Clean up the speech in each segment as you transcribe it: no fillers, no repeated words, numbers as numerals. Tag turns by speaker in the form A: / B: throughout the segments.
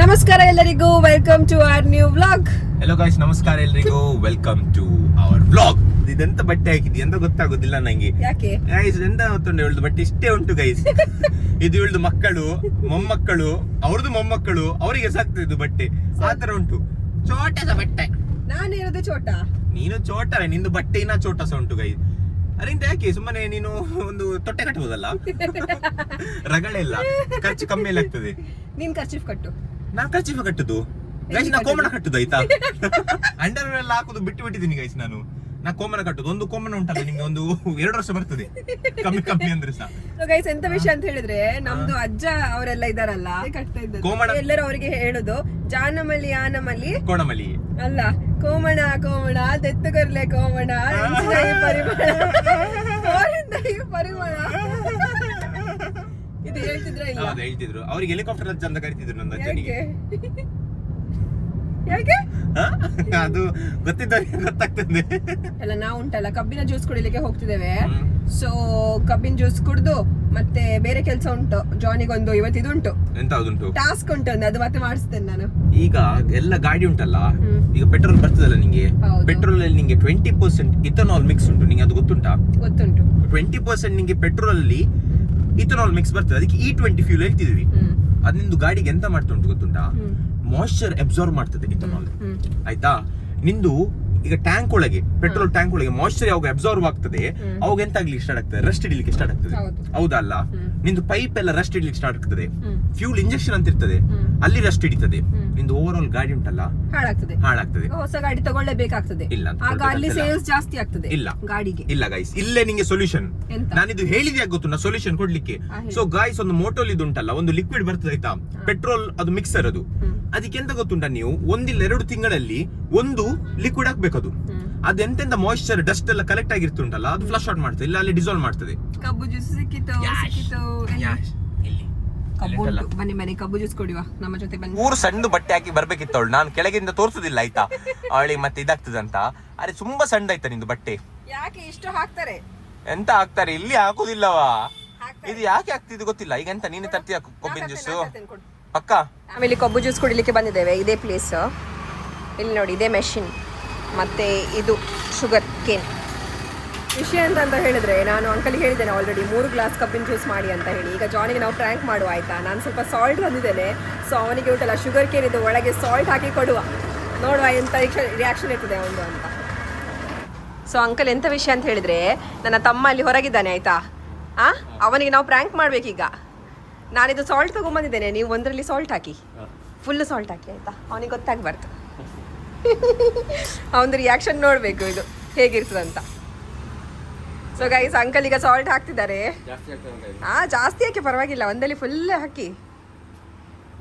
A: ನಮಸ್ಕಾರ ಎಲ್ಲರಿಗೂ, welcome to our new vlog.
B: Hello guys, ನಮಸ್ಕಾರ ಎಲ್ರಿಗೂ, ವೆಲ್ಕಮ್ ಟು ಅವರ್ ವ್ಲಾಗ್. ಇದೆಂತ ಬಟ್ಟೆ ಹಾಕಿದ್ವಿ ಅಂತ ಗೊತ್ತಾಗೋದಿಲ್ಲ ನಂಗೆ.
A: ಯಾಕೆ
B: ಗೈಸ್, ಎಂತ ಗೊತ್ತುಂಟು ಇವಳ್ದು ಬಟ್ಟೆ ಇಷ್ಟೇ ಉಂಟು ಗೈಸ್. ಇದು ಇವಳ್ದು ಮಕ್ಕಳು, ಮೊಮ್ಮಕ್ಕಳು, ಅವ್ರದ್ದು ಮೊಮ್ಮಕ್ಕಳು, ಅವರಿಗೆ ಸಾಕ್ತದೆ ಇದು ಬಟ್ಟೆ. ಆತರ ಉಂಟು, ಚೋಟದ ಬಟ್ಟೆ.
A: ನಾನು ಇರೋದು ಚೋಟ,
B: ನೀನು ಚೋಟವೇ, ನಿಂದು ಬಟ್ಟೆ ಇನ್ನ ಚೋಟಸ ಉಂಟು ಗೈಸ್. ಅದರಿಂದ ಯಾಕೆ ಸುಮ್ಮನೆ ನೀನು ಒಂದು ತೊಟ್ಟೆ ಕಟ್ಟಬಹುದಲ್ಲ, ರಗಳೆಲ್ಲ ಖರ್ಚು ಕಮ್ಮಿಯಲ್ಲಿ ಆಗ್ತದೆ.
A: ನೀನ್ ಖರ್ಚಿಫ್ ಕಟ್ಟು.
B: ನಾನ್ ಖರ್ಚಿಫ ಕಟ್ಟುದು ಗೈಸ್, ನಾ ಕೋಮಣ ಕಟ್ಟುದು ಆಯ್ತಾ. ಅಂಡರ್ ಎಲ್ಲ ಹಾಕುದು ಬಿಟ್ಟು ಬಿಟ್ಟಿದ್ದೀನಿ ಗೈಸ್. ನಾ ಕೋಮಣ ಕಟ್ಟುದು. ಒಂದು ಕೋಮಣ ಉಂಟಲ್ಲ ನಿಮ್ಗೆ ಒಂದು 2 ವರ್ಷ ಬರ್ತದೆ, ಕಮ್ಮಿ ಅಂದ್ರೆ ಸಹ.
A: ಗೈಸ್, ಎಂತ ವಿಷಯ ಅಂತ ಹೇಳಿದ್ರೆ, ನಮ್ದು ಅಜ್ಜ ಅವರೆಲ್ಲ ಇದಾರಲ್ಲ, ಕಟ್ತಾ ಇದ್ದಾರೆ
B: ಕೋಮಣ. ಎಲ್ಲರೂ
A: ಅವರಿಗೆ ಹೇಳುದು ಜಾನಮಲ್ಲಿ ಆನಮಲ್ಲಿ
B: ಕೋಣಮಲ್ಲಿ
A: ಅಲ್ಲ, ಕೋಮಣ ಕೋಮಣ ತೆತ್ತುಗರ್ಲೆ ಕೋಮಣ ಪರಿಮಳ ಇದು ಹೇಳ್ತಿದ್ರ ಇಲ್ಲ?
B: ಹೇಳ್ತಿದ್ರು. ಅವ್ರಿಗೆ ಹೆಲಿಕಾಪ್ಟರ್ ಅಜ್ಜ ಅಂತ ಕರಿತಿದ್ರು ನನ್ನ ಅಜ್ಜನಿಗೆ.
A: ಯಾಕೆ
B: ಅದು ಗೊತ್ತಿದ್ದವರಿಗೆ ಗೊತ್ತಾಗ್ತದೆ.
A: ಅಲ್ಲ, ನಾವು ಉಂಟಲ್ಲ ಕಬ್ಬಿನ ಜ್ಯೂಸ್ ಕುಡಿಲಿಕ್ಕೆ ಹೋಗ್ತಿದ್ದೇವೆ. ಸೊ ಕಬ್ಬಿನ ಜ್ಯೂಸ್ ಕುಡ್ದು ಮತ್ತೆ ಬೇರೆ ಕೆಲಸ ಉಂಟು ಜಾನಿಗೊಂದು. ಇವತ್ತು ಇದುಂಟು,
B: ಎಂತ ಉಂಟು
A: ಟಾಸ್ಕ್ ಉಂಟು, ಅದು ಮತ್ತೆ ಮಾಡಿಸ್ತೇನೆ ನಾನು.
B: ಈಗ ಎಲ್ಲ ಗಾಡಿ ಉಂಟಲ್ಲ, ಈಗ ಪೆಟ್ರೋಲ್ ಬರ್ತದಲ್ಲ ನಿಂಗೆ, ಪೆಟ್ರೋಲ್ ಅಲ್ಲಿ ನಿಂಗೆ 20% ಇಥನಾಲ್ ಮಿಕ್ಸ್ ಉಂಟು. ನಿಂಗೆ ಅದು ಗೊತ್ತುಂಟಾ?
A: ಗೊತ್ತುಂಟು.
B: 20% ನಿಂಗೆ ಪೆಟ್ರೋಲ್ ಅಲ್ಲಿ ಇಥನಾಲ್ ಮಿಕ್ಸ್ ಬರ್ತದೆ. ಅದಕ್ಕೆ E20 ಫ್ಯೂಲ್ ಹೇಳ್ತಿದ್ವಿ. ಅದ್ ನಿಂದು ಗಾಡಿಗೆ ಎಂತ ಮಾಡ್ತಾ ಉಂಟು ಗೊತ್ತುಂಟಾ? ಮಾಯಿಶ್ಚರ್ ಅಬ್ಸಾರ್ವ್ ಮಾಡ್ತದೆ ಇಥನಾಲ್, ಆಯ್ತಾ? ನಿಂದು ಈಗ ಟ್ಯಾಂಕ್ ಒಳಗೆ, ಪೆಟ್ರೋಲ್ ಟ್ಯಾಂಕ್ ಒಳಗೆ ಮಾಯಿಶ್ಚರ್ ಯಾವಾಗ ಅಬ್ಸಾರ್ವ್ ಆಗ್ತದೆ, ಅವಾಗ ಎಂತ ಆಗ್ಲಿಕ್ಕೆ ಸ್ಟಾರ್ಟ್ ಆಗ್ತದೆ? ರಸ್ಟ್ ಹಿಡಿಲಿಕ್ಕೆ ಸ್ಟಾರ್ಟ್ ಆಗ್ತದೆ, ಹೌದಲ್ಲ? ನಿಂದು ಪೈಪ್ ಎಲ್ಲ ರಸ್ಟ್ ಹಿಡಿಲಿಕ್ಕೆ ಸ್ಟಾರ್ಟ್ ಆಗ್ತದೆ. ಫ್ಯೂಲ್ ಇಂಜೆಕ್ಷನ್ ಅಂತ ಇರ್ತದೆ, ಅಲ್ಲಿ ರಸ್ಟ್ ಹಿಡಿತದೆ. ನಿಂದು ಓವರ್ ಆಲ್ ಗಾಡಿ ಉಂಟಲ್ಲ ಹಾಳಾಗ್ತದೆ.
A: ಹೊಸ ಗಾಡಿ ತಗೊಳ್ಳೇಬೇಕಾಗ್ತದೆ.
B: ಇಲ್ಲ,
A: ಆಗ ಅಲ್ಲಿ ಸೇಲ್ಸ್ ಜಾಸ್ತಿ ಆಗ್ತದೆ.
B: ಇಲ್ಲ
A: ಗಾಡಿಗೆ
B: ಇಲ್ಲ ಗೈಸ್, ಇಲ್ಲೇ ನಿಂಗೆ ಸೊಲ್ಯೂಷನ್. ನಾನಿದು ಹೇಳಿದ್ಯಾ ಗೊತ್ತು ನಾ ಸೊಲ್ಯೂಷನ್ ಕೊಡ್ಲಿಕ್ಕೆ. ಸೊ ಗೈಸ್, ಒಂದು ಮೋಟೋಲ್ ಇದು ಉಂಟಲ್ಲ, ಒಂದು ಲಿಕ್ವಿಡ್ ಬರ್ತದೆ ಆಯ್ತಾ, ಪೆಟ್ರೋಲ್ ಅದು ಮಿಕ್ಸರ್. ಅದು ಅದಕ್ಕೆ ಎಂತ ಗೊತ್ತುಂಟ, ನೀವು 1-2 ತಿಂಗಳಲ್ಲಿ ಒಂದು ಲಿಕ್ವಿಡ್ ಹಾಕ್ಬೇಕದು. ಅದೆಂತೆಂತ ಮಾಯಿಶ್ಚರ್ ಡಸ್ಟ್ ಎಲ್ಲ ಕಲೆಕ್ಟ್ ಆಗಿರ್ತುಂಟಲ್ಲ, ಅದು ಫ್ಲಶ್ ಔಟ್ ಮಾಡ್ತದೆ, ಇಲ್ಲ ಅಲ್ಲಿ ಡಿಸಾಲ್ವ್ ಮಾಡ್ತದೆ.
A: ಕಬ್ಬು ಜ್ಯೂಸ್ ಸಿಕ್ಕಿತು. ಬನ್ನಿ ಕಬ್ಬು ಜ್ಯೂಸ್ ಕುಡಿಯುವ, ನಮ್ಮ ಜೊತೆ ಬನ್ನಿ.
B: 3 ಸಣ್ಣ ಬಟ್ಟೆ ಹಾಕಿ ಬರ್ಬೇಕಿತ್ತು ಅವಳು. ನಾನು ಕೆಳಗಿಂದ ತೋರಿಸುದಿಲ್ಲ ಆಯ್ತಾ, ಅವಳಿಗೆ ಮತ್ತೆ ಇದಾಗ್ತದೆ ಅಂತ. ಅರೆ ತುಂಬಾ ಸಣ್ಣ ಆಯ್ತಾ ನಿಂದು ಬಟ್ಟೆ?
A: ಯಾಕೆ ಇಷ್ಟು ಹಾಕ್ತಾರೆ?
B: ಎಂತ ಹಾಕ್ತಾರೆ ಇಲ್ಲಿ? ಹಾಕುದಿಲ್ಲವಾ? ಇದು ಯಾಕೆ ಆಗ್ತಿದ್ದು ಗೊತ್ತಿಲ್ಲ. ಈಗ ಎಂತ ನೀನು ತರ್ತೀಯ ಕೊಬ್ಬಿನ ಜ್ಯೂಸ್ ಪಕ್ಕ?
A: ಆಮೇಲೆ ಕಬ್ಬು ಜ್ಯೂಸ್ ಕುಡಿಲಿಕ್ಕೆ ಬಂದಿದ್ದೇವೆ. ಇದೇ ಪ್ಲೇಸ್, ಇಲ್ಲಿ ನೋಡಿ, ಇದೇ ಮೆಷಿನ್, ಮತ್ತೆ ಇದು ಶುಗರ್ ಕೇನ್. ವಿಷಯ ಅಂತ ಹೇಳಿದ್ರೆ, ನಾನು ಅಂಕಲ್ಗೆ ಹೇಳಿದ್ದೇನೆ ಆಲ್ರೆಡಿ 3 ಗ್ಲಾಸ್ ಕಬ್ಬಿನ ಜ್ಯೂಸ್ ಮಾಡಿ ಅಂತ ಹೇಳಿ. ಈಗ ಜಾನಿಗೆ ನಾವು ಪ್ರ್ಯಾಂಕ್ ಮಾಡುವ ಆಯ್ತಾ. ನಾನು ಸ್ವಲ್ಪ ಸಾಲ್ಟ್ ತಂದಿದ್ದೇನೆ, ಸೊ ಅವನಿಗೆ ಉಂಟಲ್ಲ ಶುಗರ್ ಕೇನ್ ಇದು ಒಳಗೆ ಸಾಲ್ಟ್ ಹಾಕಿ ಕೊಡುವ, ನೋಡುವ ಎಂತ ರಿಯಾಕ್ಷನ್ ಇರ್ತದೆ ಅವನು ಅಂತ. ಸೊ ಅಂಕಲ್ ಎಂತ ವಿಷಯ ಅಂತ ಹೇಳಿದ್ರೆ, ನನ್ನ ತಮ್ಮ ಅಲ್ಲಿ ಹೊರಗಿದ್ದಾನೆ ಆಯ್ತಾ, ಅವನಿಗೆ ನಾವು ಪ್ರ್ಯಾಂಕ್ ಮಾಡ್ಬೇಕೀಗ. ನಾನಿದು ಸಾಲ್ಟ್ ತಗೊಂಬಂದಿದ್ದೇನೆ, ನೀವು ಒಂದರಲ್ಲಿ ಸಾಲ್ಟ್ ಹಾಕಿ, ಫುಲ್ ಸಾಲ್ಟ್ ಹಾಕಿ ಆಯ್ತಾ, ಅವನಿಗೆ ಗೊತ್ತಾಗ್ಬಾರ್ದು. ಅವನ ರಿಯಾಕ್ಷನ್ ನೋಡಬೇಕು ಇದು ಹೇಗಿರ್ತದಂತ. ಸೊ ಗೈಸ್, ಅಂಕಲ್ ಈಗ ಸಾಲ್ಟ್ ಹಾಕ್ತಿದ್ದಾರೆ. ಜಾಸ್ತಿ ಹಾಕಿ ಪರವಾಗಿಲ್ಲ, ಒಂದಲ್ಲಿ ಫುಲ್ ಹಾಕಿ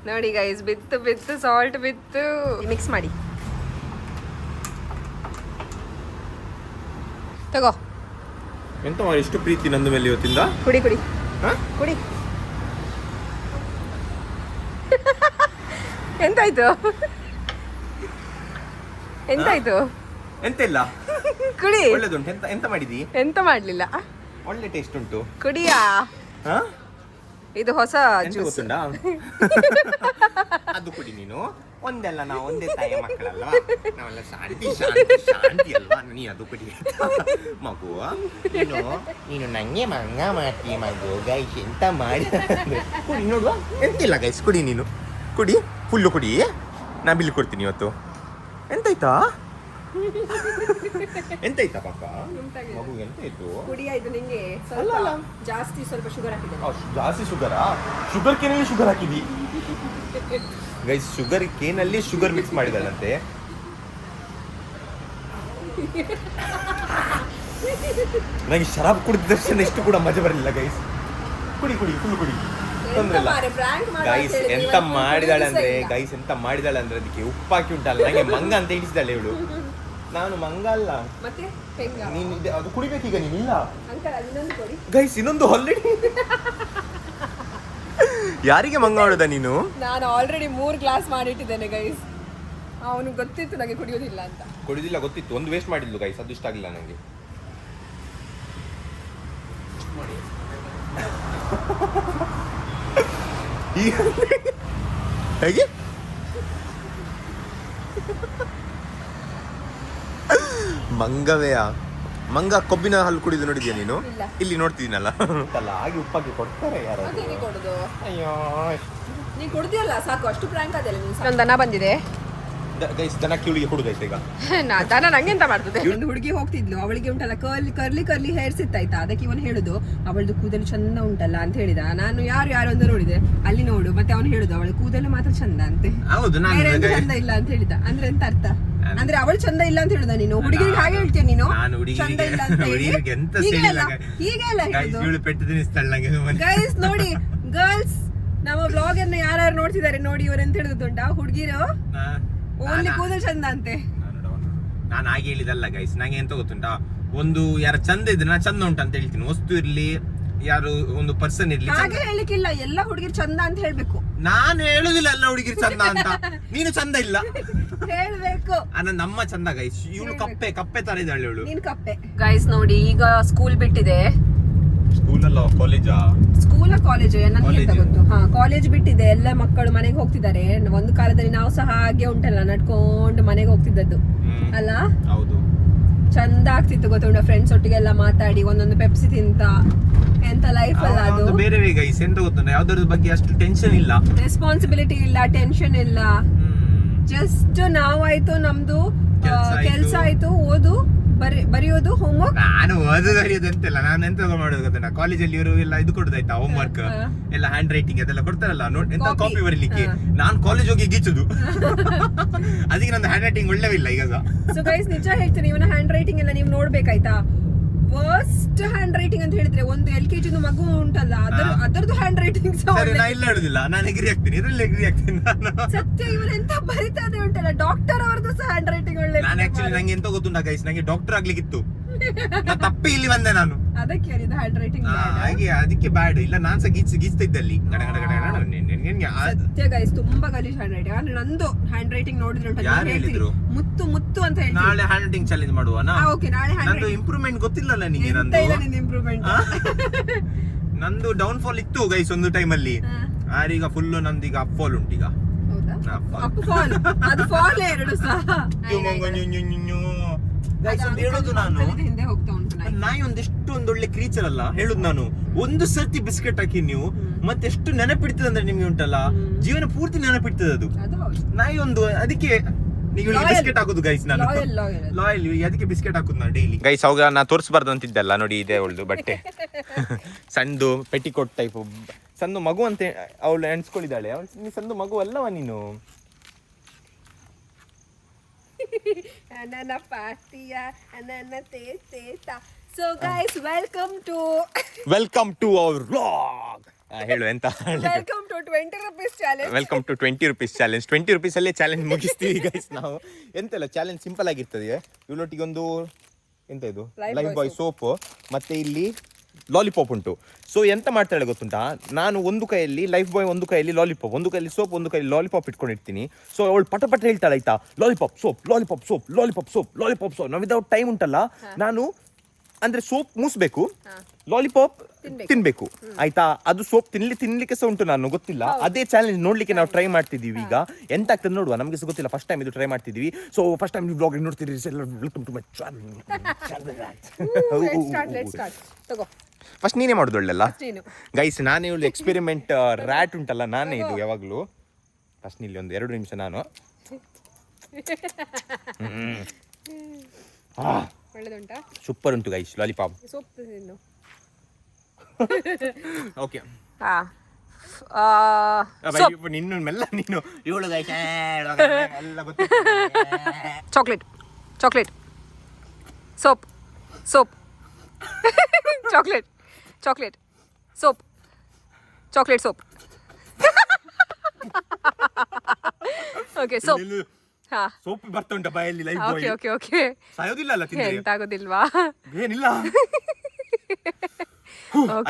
A: ನೋಡಿ ಗೈಸ್. ಬಿತ್ತು ಸಾಲ್ಟ್ ಬಿತ್ತು, ಮಿಕ್ಸ್ ಮಾಡಿ ತಗೋ.
B: ಎಂತ ಮಾಡಿ ಇಷ್ಟು ಪ್ರೀತಿ ನಂದು ಮೇಲೆ ಇವತ್ತಿಂದ?
A: ಕುಡಿ ಎಂತಾಯ್ತು?
B: ಎಂತ ಇಲ್ಲ,
A: ಕುಡಿ.
B: ಒಳ್ಳೆದುಂಟು. ಎಂತ ಮಾಡಿದಿ?
A: ಎಂತ ಮಾಡ್ಲಿಲ್ಲ,
B: ಒಳ್ಳೆ ಟೇಸ್ಟ್ ಉಂಟು.
A: ಕುಡಿಯಾ? ಇದು ಹೊಸ ಜ್ಯೂಸ್
B: ಗೊತ್ತುಂಟಾ? ಅದು ಕುಡಿ ನೀನು. ಒಂದೆಲ್ಲ ನಾವು ಒಂದೇ ತಾಯಿಯ ಮಕ್ಕಳಲ್ವಾ, ನಾವೆಲ್ಲ ಶಾಂತಿ ಅಲ್ವಾ? ನೀ ಅದು ಕುಡಿ ಮಗು. ನೀನು ನಂಗೆ ಮಂಗ ಮಾಡ್ತೀಯ ಮಗು. ಗೈಸ್ ಎಂತ ಮಾಡಿ ಕುಡಿ ನೋಡುವ. ಎಂತಿಲ್ಲ ಗೈಸ್, ಕುಡಿ ನೀನು, ಕುಡಿ, ಫುಲ್ಲು ಕುಡಿ. ನಾ ಬಿಲ್ ಕೊಡ್ತೀನಿ ಇವತ್ತು. ಎಂತಾಯ್ತಾ ಪಾಪ? ಮಗು ಎಂತಾಯ್ತು?
A: ಕುಡಿಯಾಯ್ತು ನಿಂಗೆ? ಜಾಸ್ತಿ ಸ್ವಲ್ಪ ಶುಗರ್ ಹಾಕಿದೆ.
B: ಜಾಸ್ತಿ ಶುಗರಾ? ಶುಗರ್ ಕೇನಲ್ಲಿ ಶುಗರ್ ಹಾಕಿದಿ ಗೈಸ್? ಶುಗರ್ ಕೇನಲ್ಲಿ ಶುಗರ್ ಮಿಕ್ಸ್ ಮಾಡಿದಾಳಂತೆ. ನನಗೆ ಶರಾಬ್ ಕುಡಿದ ತಕ್ಷಣ ಎಷ್ಟು ಕೂಡ ಮಜಾ ಬರಲಿಲ್ಲ ಗೈಸ್. ಕುಡಿ ಫುಲ್ ಕುಡಿ, ತೊಂದ್ರೆ ಇಲ್ಲ ಗೈಸ್. ಎಂತ ಮಾಡಿದಾಳೆ ಅಂದ್ರೆ ಅದಕ್ಕೆ ಉಪ್ಪು ಹಾಕಿ ಉಂಟಲ್ಲ, ನಂಗೆ ಮಂಗ ಅಂತ ಇಡಿಸಿದಾಳೆ ಇವಳು. ನಾನು ಮಂಗ ಅಲ್ಲ. ನೀನು ಅದು ಕುಡಿಬೇಕೀಗ. ನೀನಿಲ್ಲ ಗೈಸ್, ಇನ್ನೊಂದು ಆಲ್ರೆಡಿ. ಯಾರಿಗೆ ಮಂಗ ಮಾಡೋದ ನೀನು?
A: ನಾನು ಆಲ್ರೆಡಿ 3 ಗ್ಲಾಸ್ ಮಾಡಿಟ್ಟಿದ್ದೇನೆ ಗೈಸ್. ಅವನು ಗೊತ್ತಿತ್ತು ನನಗೆ ಕುಡಿಯೋದಿಲ್ಲ ಅಂತ.
B: ಕುಡಿಯೋದಿಲ್ಲ ಗೊತ್ತಿತ್ತು, ಒಂದು ವೇಸ್ಟ್ ಮಾಡಿದ್ಲು ಗೈಸ್, ಅದು ಇಷ್ಟ ಆಗಿಲ್ಲ ನನಗೆ. ಹೇಗೆ ಮಂಗವೆಯ ಮಂಗ ಕೊಬ್ಬಿನ ಹಾಲು ಕುಡಿದು ನೋಡಿದ್ಯಾ ನೀನು?
A: ಇಲ್ಲ.
B: ಇಲ್ಲಿ ನೋಡ್ತಿದ್ದೀನಲ್ಲ ಅಲ್ಲ ಹಾಗೆ ಉಪ್ಪಾಕಿ ಕೊಡ್ತಾರೆ ಯಾರು?
A: ಅದೇಗೆ ಕೊಡುದು?
B: ಅಯ್ಯೋ
A: ನೀನ್ ಕೊಡ್ತೀಯಲ್ಲ ಸಾಕು, ಅಷ್ಟು ಪ್ರ್ಯಾಂಕ್ ಅದೆಲ್ಲ ನೀನು. ಒಂದು ದನ ಬಂದಿದೆ.
B: ಗೈಸ್ ದನಕ್ಕೆ ಇವಳಿಗೆ ಕೊಡುದಾಯ್ತು ಈಗ.
A: ದನ ನಂಗೆಂತ ಮಾಡ್ತದೆ? ಒಂದು ಹುಡುಗಿ ಹೋಗ್ತಿದ್ಲು, ಅವಳಿಗೆ ಉಂಟಲ್ಲ ಕರ್ಲಿ ಹೇರ್ಸ್ ಇತ್ತಾಯ್ತಾ, ಅದಕ್ಕೆ ಇವನು ಹೇಳುದು ಅವಳದು ಕೂದಲು ಚಂದ ಉಂಟಲ್ಲ ಅಂತ ಹೇಳಿದ. ನಾನು ಯಾರು ಅಂತ ನೋಡಿದೆ, ಅಲ್ಲಿ ನೋಡು, ಮತ್ತೆ ಅವನು ಹೇಳುದು ಅವಳ ಕೂದಲು ಮಾತ್ರ ಚಂದ ಅಂತೆ,
B: ಹೌದು
A: ಬೇರೆ ಎಂತ ಚಂದ ಇಲ್ಲ ಅಂತ ಹೇಳಿದ. ಅಂದ್ರೆ ಎಂತ ಅರ್ಥ? ಅಂದ್ರೆ ಅವಳು ಚಂದ ಇಲ್ಲ ಅಂತ ಹೇಳುದ ನೀನು? ಹುಡುಗಿರಿಗೆ ಹಾಗೆ ಹೇಳ್ತೀಯ ನೀನು, ಚಂದ ಇಲ್ಲ ಅಂತ ಹೇಳಿ. ಹೀಗೆಲ್ಲ ಹೇಳುದು. ಗೈಸ್ ನೋಡಿ, ಗರ್ಲ್ಸ್ ನಮ್ಮ ಬ್ಲಾಗ್ ಅನ್ನು ಯಾರು ನೋಡ್ತಿದ್ದಾರೆ ನೋಡಿ, ಇವರೆಂತ ಹೇಳುದುಂಟಾ, ಹುಡುಗಿರು ಓನ್ಲಿ ಕೂದಲು ಚಂದ ಅಂತೆ.
B: ನಾನು ಹಾಗೆ ಹೇಳಿದಲ್ಲ ಗೈಸ್, ನಂಗೆ ಎಂತ ಗೊತ್ತುಂಟಾ, ಒಂದು ಯಾರು ಚಂದ ಇದ್ರೆ ನಾ ಚಂದ ಉಂಟು ಅಂತ ಹೇಳ್ತೀನಿ. ವಸ್ತು ಇರ್ಲಿ, ಯಾರು ಒಂದು ಪರ್ಸನ್ ಇರ್ಲಿ,
A: ಹಾಗೆ ಹೇಳಿಕ್ಕಿಲ್ಲ, ಎಲ್ಲ ಹುಡುಗಿರು ಚಂದ ಅಂತ ಹೇಳ್ಬೇಕು.
B: ನಾನು ಹೇಳುದಿಲ್ಲ ಎಲ್ಲ ಹುಡುಗಿರು ಚಂದ ಅಂತ. ನೀನು ಚಂದ ಇಲ್ಲ
A: ಹೇಳ್ಬೇಕು.
B: ನಮ್ಮ ಚಂದ ಗೈಸ್. ಇವಳು ಕಪ್ಪೆ ತರ ಇದ್ದಾಳೆ ಇವಳು.
A: ನೀನ್ ಕಪ್ಪೆ. ಗೈಸ್ ನೋಡಿ, ಈಗ ಸ್ಕೂಲ್ ಬಿಟ್ಟಿದೆ.
B: ಸ್ಕೂಲ್ ಅಲ್ಲ ಕಾಲೇಜಾ?
A: ಸ್ಕೂಲ್ ಕಾಲೇಜ್ ನನಗೆ ಎಂತ ಗೊತ್ತು. ಹಾ, ಕಾಲೇಜ್ ಬಿಟ್ಟಿದೆ, ಎಲ್ಲ ಮಕ್ಕಳು ಮನೆಗೆ ಹೋಗ್ತಿದ್ದಾರೆ. ಒಂದು ಕಾಲದಲ್ಲಿ ನಾವು ಸಹ ಹಾಗೆ ಉಂಟಲ್ಲ, ನಡ್ಕೊಂಡು ಮನೆಗೆ ಹೋಗ್ತಿದ್ದದ್ದು ಅಲ್ಲ?
B: ಹೌದು,
A: ಚಂದ ಆಗ್ತಿತ್ತು ಗೊತ್ತುಂಟ, ಫ್ರೆಂಡ್ಸ್ ಒಟ್ಟಿಗೆಲ್ಲ ಮಾತಾಡಿ ಒಂದೊಂದು ಪೆಪ್ಸಿ ತಿಂತ. ಎಂತ ಲೈಫ್ ಅಲ್ಲ ಅದು.
B: ಬೇರೆ ಗೈಸ್, ಎಂತ ಗೊತ್ತುಂಟ, ಯಾವ್ದ್ರ ಬಗ್ಗೆ ಅಷ್ಟು ಟೆನ್ಷನ್ ಇಲ್ಲ,
A: ರೆಸ್ಪಾನ್ಸಿಬಿಲಿಟಿ ಇಲ್ಲ, ಟೆನ್ಷನ್ ಇಲ್ಲ. ಜಸ್ಟ್ ನಾವಾಯ್ತು, ನಮ್ದು ಕೆಲ್ಸ ಆಯ್ತು, ಓದು ಬರೆಯೋದು, ಹೋಮ್ವರ್ಕ್.
B: ನಾನು ಓದೋದು ಅಂತೆಲ್ಲ, ನಾನು ಎಂತ ಮಾಡೋದು ಗೊತ್ತಾ, ಕಾಲೇಜಲ್ಲಿ ಇವರು ಎಲ್ಲ ಇದು ಕೊಡುದಾಯ್ತಾ, ಹೋಮ್ವರ್ಕ್ ಎಲ್ಲ, ಹ್ಯಾಂಡ್ ರೈಟಿಂಗ್ ಅದೆಲ್ಲ ಕೊಡ್ತಾರಲ್ಲ, ಎಂತ ಕಾಪಿ ಬರೀಲಿಕ್ಕೆ. ನಾನು ಕಾಲೇಜ್ ಹೋಗಿ ಗೀಚುದು. ಅದಕ್ಕೆ ನಂದು ಹ್ಯಾಂಡ್ ರೈಟಿಂಗ್ ಒಳ್ಳೆವಿಲ್ಲ ಈಗ.
A: ಸೊ ಗೈಸ್, ನಿಜ ಹೇಳ್ತೀನಿ, ಇವನ ಹ್ಯಾಂಡ್ ರೈಟಿಂಗ್ ಎಲ್ಲ ನೀವು ನೋಡ್ಬೇಕಾಯ್ತಾ. ವರ್ಸ್ಟ್ ಹ್ಯಾಂಡ್ ರೈಟಿಂಗ್ ಅಂತ ಹೇಳಿದ್ರೆ, ಒಂದು LKG ಮಗು ಉಂಟಲ್ಲ, ಅದರದ್ದು ಹ್ಯಾಂಡ್ ರೈಟಿಂಗ್
B: ನಾ ಇಲ್ಲ ಹೇಳುದಿಲ್ಲ, ನಾನು ಎಗ್ರಿ ಆಗ್ತೀನಿ, ಇದ್ರಲ್ಲಿ ಎಗ್ರಿ ಆಗ್ತೀನಿ ನಾನು.
A: ಸತ್ಯ, ಇವನ್ ಎಂತ ಬರಿತಾನೆ ಉಂಟಲ್ಲ, ಡಾಕ್ಟರ್ ಅವ್ರದ್ದು ಸಹ ಹ್ಯಾಂಡ್ ರೈಟಿಂಗ್ ಒಳ್ಳೆ.
B: ನಾನು ಆಕ್ಚುಲಿ ನಂಗೆ ಎಂತ ಗೊತ್ತುಂಟ ಗೈಸ್, ನಂಗೆ ಡಾಕ್ಟರ್ ಆಗ್ಲಿಕ್ಕಿತ್ತು, ತಪ್ಪಿ ಇಲ್ಲಿ ಬಂದೆ ನಾನು.
A: ಅದಕ್ಕೆ ಹ್ಯಾಂಡ್ ರೈಟಿಂಗ್
B: ಹಾಗೆ, ಅದಕ್ಕೆ ಬ್ಯಾಡ್. ಇಲ್ಲ ನಾನ್ ಸಹ ಗೀಚ್ತಿದ್ದಲ್ಲಿ.
A: ಸತ್ಯ ಗೈಸ್, ತುಂಬಾ ಗಲೀಜ್ ಹ್ಯಾಂಡ್ ರೈಟಿಂಗ್. ಅಂದ್ರೆ ನಂದು ಹ್ಯಾಂಡ್ ರೈಟಿಂಗ್ ನೋಡಿದ್ರೆ ಮುತ್ತು ಮುತ್ತು ಅಂತ ಹೇಳಿ.
B: ನಾಳೆ ಹ್ಯಾಂಡ್ ರೈಟಿಂಗ್ ಚಾಲೆಂಜ್ ಮಾಡುವನಾ?
A: ಓಕೆ, ನಾಳೆ
B: ನಂದು ಇಂಪ್ರೂವ್ಮೆಂಟ್ ಗೊತ್ತಿಲ್ಲಲ್ಲ ನಿಮಗೆ. ನಂದು
A: ಇಂಪ್ರೂವ್ಮೆಂಟ್,
B: ನಂದು ಡೌನ್ ಫಾಲ್ ಇತ್ತು ಗೈಸ್ ಒಂದು ಟೈಮ್ ಅಲ್ಲಿ. ಆರೀಗ ಫುಲ್ ನಂದೀಗ ಅಪ್ ಫಾಲ್ ಉಂಟೀಗ.
A: ಅದು ಫಾಲ್ ಎರಡು ಸಹ.
B: ಹೇಳುದು ನಾನು,
A: ಹಿಂದೆ ಹೋಗ್ತಾ ಉಂಟು
B: ನಾಯಿ ಒಂದೆಷ್ಟು ಒಂದೊಳ್ಳೆ ಕ್ರೀಚರ್ ಅಲ್ಲ ಹೇಳುದು ನಾನು. ಒಂದು ಸರ್ತಿ ಬಿಸ್ಕೆಟ್ ಹಾಕಿ ನೀವು ಮತ್ತೆ ಎಷ್ಟು ನೆನಪಿಡ್ತದೆ ಅಂದ್ರೆ ನಿಮ್ಗೆ ಉಂಟಲ್ಲ, ಜೀವನ ಪೂರ್ತಿ ನೆನಪಿಡ್ತದೆ ಅದು. ನಾಯಿ ಒಂದು, ಅದಕ್ಕೆ ನೀವು ಬಿಸ್ಕೆಟ್ ಹಾಕೋದು ಗೈಸ್. ನಾನು ಲಾಯಲ್, ಅದಕ್ಕೆ ಬಿಸ್ಕೆಟ್ ಹಾಕುದು ನಾನು ಡೈಲಿ ಗೈಸ್. ಅವಾಗ ನಾ ತೋರಿಸಬಾರ್ದು ಅಂತಿದ್ದಲ್ಲ ನೋಡಿ, ಇದೆ ಅವಳದು ಬಟ್ಟೆ. ಸಣ್ಣದು ಪೆಟಿಕೋಟ್ ಟೈಪ್, ಸಣ್ಣ ಮಗು ಅಂತ ಅವಳು ಎಣಿಸ್ಕೊಂಡಿದ್ದಾಳೆ. ನೀ ಸಣ್ಣ ಮಗು ಅಲ್ಲವ ನೀನು.
A: ನನ್ನ ಪಾರ್ಟಿಯ ನನ್ನ ತೇತ. So guys, welcome to our vlog.
B: ಹೇಳು ಎಂತ?
A: Welcome to 20 rupees challenge.
B: Welcome to 20 rupees challenge. 20 rupees ಅಲ್ಲೇ ಚಾಲೆಂಜ್ ಮುಗಿಸ್ತೀವಿ ಗೈಸ್ ನಾವು. ಎಂತೆಲ್ಲ ಚಾಲೆಂಜ್ ಸಿಂಪಲ್ ಆಗಿರ್ತದೆ. ಇವಳೊಟ್ಟಿಗೆ ಒಂದು ಎಂತ ಇದು ಲೈಫ್ ಬಾಯ್ ಸೋಪ್, ಮತ್ತೆ ಇಲ್ಲಿ ಲಾಲಿಪಾಪ್ ಉಂಟು. ಸೊ ಎಂತ ಮಾಡ್ತಾಳೆ ಗೊತ್ತುಂಟಾ, ನಾನು ಒಂದು ಕೈಯಲ್ಲಿ ಲೈಫ್ ಬಾಯ್, ಒಂದು ಕೈಯಲ್ಲಿ ಲಾಲಿಪಾಪ್, ಒಂದು ಕೈಯಲ್ಲಿ ಸೋಪ್, ಒಂದು ಕೈಯಲ್ಲಿ ಲಾಲಿಪಾಪ್ ಇಟ್ಕೊಂಡಿರ್ತೀನಿ. ಸೊ ಅವಳು ಪಟ ಹೇಳ್ತಾಳೆ ಆಯ್ತಾ, lollipop soap, lollipop soap, lollipop soap, lollipop soap. ನಾವು ವಿದೌಟ್ ಟೈಮ್ ಉಂಟಲ್ಲ, ನಾನು ಅಂದ್ರೆ ಸೋಪ್ ಮೂಸ್ಬೇಕು, ಲಾಲಿಪಾಪ್ ತಿನ್ಬೇಕು ಆಯ್ತಾ. ಅದು ಸೋಪ್ ತಿನ್ಲಿಕ್ಕೆ ಸಹ ಉಂಟು, ನಾನು ಗೊತ್ತಿಲ್ಲ. ಅದೇ ಚಾಲೆಂಜ್ ನೋಡ್ಲಿಕ್ಕೆ ನಾವು ಟ್ರೈ ಮಾಡ್ತಿದೀವಿ. ಈಗ ಎಂತ ಆಗ್ತದೆ ನೋಡುವ, ನಮಗೆ ಸಹ ಗೊತ್ತಿಲ್ಲ, ಫಸ್ಟ್ ಟೈಮ್ ಇದು ಟ್ರೈ ಮಾಡ್ತಿದೀವಿ. ಸೊ ಫಸ್ಟ್ ಟೈಮ್ ನೀವು ಬ್ಲಾಗ್ ನೋಡ್ತಿದ್ದೀರಿ, welcome to my channel. First ನೀನೇ ಮಾಡುದು ಒಳ್ಳೆಲ್ಲ ಗೈಸ್. ನಾನೇ ಇವಳು ಎಕ್ಸ್ಪೆರಿಮೆಂಟ್ ರ್ಯಾಟ್ ಉಂಟಲ್ಲ, ನಾನೇ ಇದು ಯಾವಾಗ್ಲೂ. ಫಸ್ಟ್ ಇಲ್ಲಿ ಒಂದು 2 ನಿಮಿಷ ನಾನು. ಸೂಪರ್ ಉಂಟು ಗೈಸ್ ಲಾಲಿಪಾಪ್. ಓಕೆ, ನಿನ್ನ ಮೆಲ್ಲ ನೀನು ಇವಳು ಗೈಸ್ ಎಲ್ಲ ಗೊತ್ತಿಲ್ಲ.
A: Chocolate soap soap. Okay,
B: soap ಬರ್ತಾ ಉಂಟ ಬಾಯಲ್ಲಿ ಲೈಫ್ ಬಾಯ್.
A: ಓಕೆ
B: ಸಾಯೋದಿಲ್ಲ ಅಲ್ಲ ತಿಂದ್ರೆ?
A: ಎಂತ ಆಗೋದಿಲ್ವಾ?
B: ಏನಿಲ್ಲ.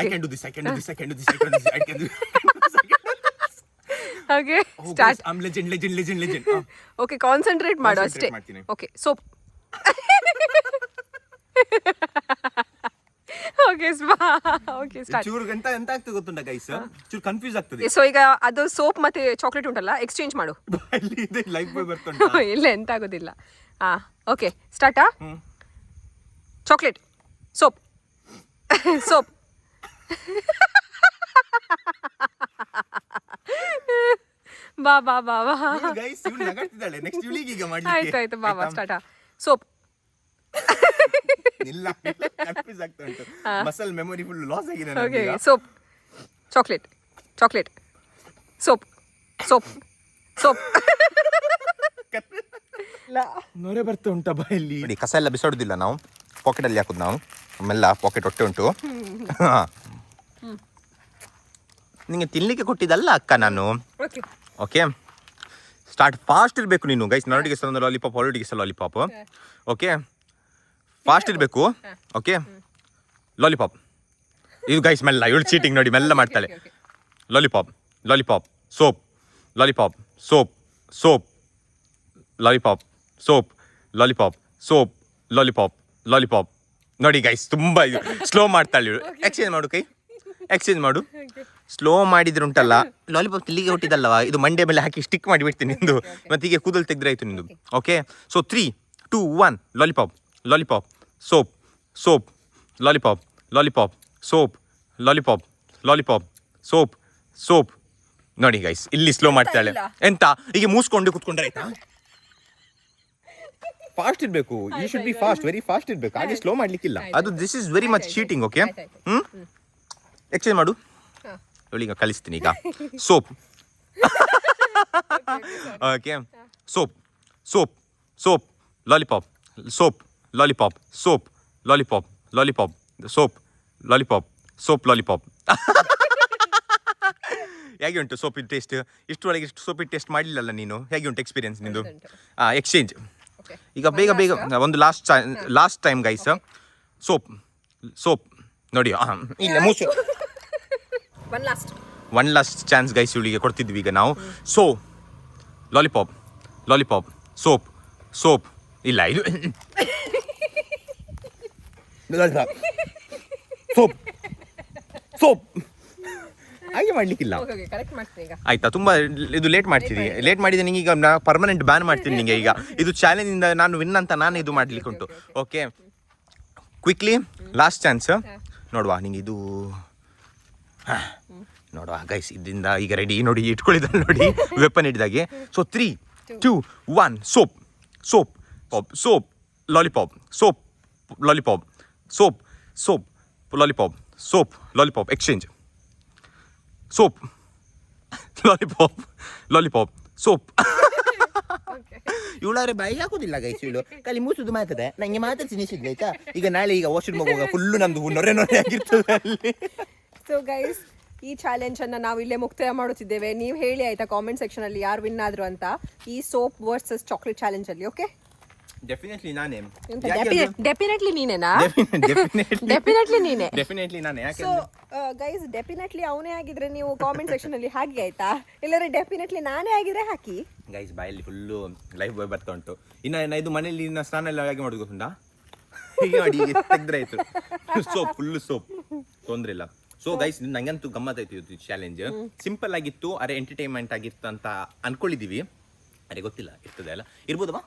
B: I can do this.
A: Okay, start.
B: I'm legend.
A: Okay, concentrate ಮಾಡು ಅಷ್ಟೇ. Okay, soap. Okay okay start.
B: ಚೂರು ಗಂಟ ಎಂತ ಆಗ್ತದೆ ಗೊತ್ತುಂಟ ಗೈಸ್, ಚೂರು ಕನ್ಫ್ಯೂಸ್ ಆಗ್ತದೆ.
A: ಸೊ ಈಗ ಅದು ಸೋಪ್ ಮತ್ತೆ ಚಾಕ್ಲೇಟ್ ಉಂಟಲ್ಲ, ಎಕ್ಸ್ಚೇಂಜ್ ಮಾಡು.
B: ಲೈಫ್ ಬಾಯ್ ಬರ್ತುಂಟ.
A: ಇಲ್ಲ ಎಂತ ಆಗೋದಿಲ್ಲ. ಓಕೆ ಸ್ಟಾರ್ಟಾ. Chocolate, soap, soap. ಬಾ ಬಾ ಬಾ ಬಾ.
B: ಗೈಸ್ ಇವಳು ನಗಾಡ್ತಿದ್ದಾಳೆ. ನೆಕ್ಸ್ಟ್ ಇವಳಿಗೆ ಈಗ ಮಾಡ್ಲಿಕ್ಕೆ.
A: ಆಯ್ತಾಯ್ತು ಬಾ ಬಾ ಸ್ಟಾರ್ಟಾ. ಸೋಪ್.
B: ಇಲ್ಲ ಕನ್ಫ್ಯೂಸ್ ಆಗ್ತಾ ಉಂಟು. ಮಸಲ್ ಮೆಮೊರಿ ಫುಲ್ ಲಾಸ್ ಆಗಿದೆ
A: ಓಕೆ
B: ನನಗೆ.
A: Soap, chocolate, chocolate, soap, soap, soap.
B: ನೊರೆ ಬರ್ತಾ ಉಂಟ ಬಾಯಲ್ಲಿ. ನೋಡಿ ಕಸ ಎಲ್ಲ ಬಿಸಾಡುದಿಲ್ಲ ನಾವು, ಪಾಕೆಟ್ ಅಲ್ಲಿ ಹಾಕುದು ನಾವು. ಮೆಲ್ಲ ಪಾಕೆಟ್ ಹೊಟ್ಟೆ ಉಂಟು. ನಿಂಗೆ ತಿನ್ಲಿಕ್ಕೆ ಕೊಟ್ಟಿದ್ದಲ್ಲ ಅಕ್ಕ ನಾನು.
A: Okay
B: okay start. ಫಾಸ್ಟ್ ಇರಬೇಕು ನೀನು ಗೈಸ್. ನರಡಿಗೆ ಸಲ ಲಾಲಿಪಾಪ್, ಹೊರಡಿಗೆ ಸಲ ಲಾಲಿಪಾಪ್. ಓಕೆ ಫಾಸ್ಟ್ ಇರಬೇಕು. Okay lollipop. ಇದು ಗೈಸ್ ಮೆಲ್ಲ. ಇವಳು ಚೀಟಿಂಗ್ ನೋಡಿ, ಮೆಲ್ಲ ಮಾಡ್ತಾಳೆ. Lollipop, lollipop, soap, lollipop, soap, soap, lollipop, soap, lollipop, soap, lollipop, lollipop. ನೋಡಿ ಗೈಸ್ ತುಂಬಾ ಇದು ಸ್ಲೋ ಮಾಡ್ತಾಳೆ ಇವಳು. ಎಕ್ಸ್ಚೇಂಜ್ ಮಾಡು ಕೈ, ಎಕ್ಸ್ಚೇಂಜ್ ಮಾಡು. ಸ್ಲೋ ಮಾಡಿದ್ರೆ ಉಂಟಲ್ಲ, ಲಾಲಿಪಾಪ್ ತಿಲ್ಲಿಗೆ ಹುಟ್ಟಿದಲ್ಲವಾ, ಇದು ಮಂಡೆ ಮೇಲೆ ಹಾಕಿ ಸ್ಟಿಕ್ ಮಾಡಿ ಬಿಡ್ತೀನಿ ನಿಂದು. ಮತ್ತೆ ಈಗ ಕೂದಲು ತೆಗೆದ್ರೆ ಆಯ್ತು ನಿಂದು. Okay so 3, 2, 1 lollipop, lollipop, soap, soap, lollipop, lollipop, soap, lollipop, lollipop, soap, soap. ನೋಡಿ ಗೈಸ್ ಇಲ್ಲಿ ಸ್ಲೋ ಮಾಡ್ತಾಳೆ. ಎಂತ ಈಗ ಮೂಸ್ಕೊಂಡು ಕುತ್ಕೊಂಡ್ರೆ ಆಯ್ತಾ? ಫಾಸ್ಟ್ ಇರಬೇಕು. You should be fast, very fast ಇರಬೇಕು. ಹಾಗೆ ಸ್ಲೋ ಮಾಡ್ಲಿಕ್ಕಿಲ್ಲ. ಅದು this is very much cheating. Okay exchange ಮಾಡು. ಈಗ ಕಳಿಸ್ತೀನಿ ಈಗ. Soap. Okay soap, soap, soap, lollipop, soap, lollipop, soap, lollipop, lollipop, soap, lollipop, soap, lollipop. ಹೇಗೆ ಉಂಟು ಸೋಪಿನ ಟೇಸ್ಟ್? ಇಷ್ಟರೊಳಗೆ ಇಷ್ಟು ಸೋಪಿನ ಟೇಸ್ಟ್ ಮಾಡಲಿಲ್ಲಲ್ಲ ನೀನು. ಹೇಗೆ ಉಂಟು ಎಕ್ಸ್ಪೀರಿಯನ್ಸ್ ನಿಂದು? ಎಕ್ಸ್ಚೇಂಜ್. ಈಗ ಬೇಗ ಬೇಗ ಒಂದು last time guys. Soap, soap ನೋಡಿ. ಇಲ್ಲ ಮೂಸು. ಒನ್ ಲಾಸ್ಟ್ ಚಾನ್ಸ್ ಗೈಸ್ ಇವಳಿಗೆ ಕೊಡ್ತಿದ್ವಿ ಈಗ ನಾವು. So lollipop, lollipop, soap, soap. ಇಲ್ಲ ಇದು ಸೋಪ್, ಸೋಪ್. ಹಾಗೆ ಮಾಡ್ಲಿಕ್ಕಿಲ್ಲ ಆಯ್ತಾ? ತುಂಬಾ ಇದು ಲೇಟ್ ಮಾಡ್ತೀರಿ. ಲೇಟ್ ಮಾಡಿದ್ರೆ ನಿಂಗೆ ಈಗ ಪರ್ಮನೆಂಟ್ ಬ್ಯಾನ್ ಮಾಡ್ತೀನಿ ನಿಂಗೆ. ಈಗ ಇದು ಚಾಲೆಂಜ್ ಇಂದ ನಾನು ವಿನ್ ಅಂತ ನಾನು ಇದು ಮಾಡ್ಲಿಕ್ಕೆ ಉಂಟು. ಓಕೆ ಕ್ವಿಕ್ಲಿ ಲಾಸ್ಟ್ ಚಾನ್ಸ್ ನೋಡುವ. ನಿಂಗೆ ಇದು ನೋಡುವ ಗೈಸ್. ಇದರಿಂದ ಈಗ ರೆಡಿ ನೋಡಿ, ಇಟ್ಕೊಳ್ಳಿದಲ್ಲಿ ನೋಡಿ ವೆಪನ್ ಹಿಡಿದಾಗೆ. So 3, 2, 1 soap, soap, soap, lollipop, soap, lollipop, soap, soap, lollipop, soap, lollipop. Exchange. Soap, lollipop, lollipop, soap. ಇವಳಾರೆ ಬಾಯಿ ಹಾಕೋದಿಲ್ಲ ಗೈಸ್. ಇವಳು ಖಾಲಿ ಮೂಸುದು ಮಾತದೆ. ನಂಗೆ ಮಾತಾಡಿ ತಿನ್ನಿಸಿದ್ದೆ ಆಯ್ತಾ. ಈಗ ನಾಳೆ ಈಗ ವಾಶ್ರೂಮ್ ಹೋಗುವಾಗ ಫುಲ್ಲು ನಮ್ದು ನೊರೆ ನೊರೆ ಆಗಿರ್ತದೆ ಅಲ್ಲಿ. ಸೊ ಗೈಸ್ ಈ ಚಾಲೆಂಜ್ ಅನ್ನ ನಾವು ಇಲ್ಲೇ ಮುಕ್ತಾಯ ಮಾಡುತ್ತಿದ್ದೇವೆ. ನೀವು ಹೇಳಿ ಆಯ್ತಾ ಕಾಮೆಂಟ್ ಸೆಕ್ಷನ್ ಅಲ್ಲಿ ಯಾರು ವಿನ್ ಆದ್ರು ಅಂತ ಈ ಸೋಪ್ ವರ್ಸಸ್ ಚಾಕ್ಲೇಟ್ ಚಾಲೆಂಜ್ ಅಲ್ಲಿ. ಓಕೆ ಡೆಫಿನೆಟ್ಲಿ ನಾನೇ. ಡೆಫಿನೆಟ್ಲಿ ನೀನೇನಾ? ಡೆಫಿನೆಟ್ಲಿ ನೀನೆ. ಡೆಫಿನೆಟ್ಲಿ ನಾನೇ. ಸೊ ಗೈಸ್ ಡೆಫಿನೆಟ್ಲಿ ಅವನೇ ಆಗಿದ್ರೆ ನೀವು ಕಾಮೆಂಟ್ ಸೆಕ್ಷನ್ ಅಲ್ಲಿ ಹಾಕಿ ಆಯ್ತಾ. ಇಲ್ಲದ್ರೆ ಡೆಫಿನೆಟ್ಲಿ ನಾನೇ ಆಗಿದ್ರೆ ಹಾಕಿ ಗೈಸ್. ಬಾಯಲ್ಲಿ ಫುಲ್ಲು ಲೈಫ್ ಬಾಯ್ ಬರ್ತಾ ಉಂಟು. ಇನ್ನ ಇದು ಮನೇಲಿ ಸ್ನಾನ ಎಲ್ಲ ಹೇಗೆ ಮಾಡೋದು ಗೊತ್ತುಂಟಾ? ಹೀಗೆ ಮಾಡಿ ತೆಗ್ದ್ರೆ ಆಯ್ತು. ಸೋಪ್, ಫುಲ್ಲು ಸೋಪ್, ತೊಂದ್ರೆ ಇಲ್ಲ. ಸೊ ಗೈಸ್ ನಂಗಂತೂ ಗಮ್ಮತ್ ಆಯ್ತು ಇದು ಚಾಲೆಂಜ್. ಸಿಂಪಲ್ ಆಗಿತ್ತು, ಅರೆ ಎಂಟರ್ಟೈನ್ಮೆಂಟ್ ಆಗಿತ್ತು ಅಂತ ಅನ್ಕೊಂಡಿದೀವಿ. ಅರೆ ಗೊತ್ತಿಲ್ಲ ಇರ್ತದೆ ಅಲ್ಲ, ಇರ್ಬೋದವಾ?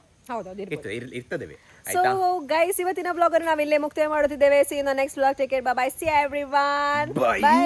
B: ಇರ್ತದೆ. ಸೊ ಗೈಸ್ ಇವತ್ತಿನ ಬ್ಲಾಗ್ ಅನ್ನು ನಾವು ಇಲ್ಲೇ ಮುಕ್ತಾಯ ಮಾಡುತ್ತಿದ್ದೇವೆ. C in the next blog. Take care. Bye bye. C everyone. By.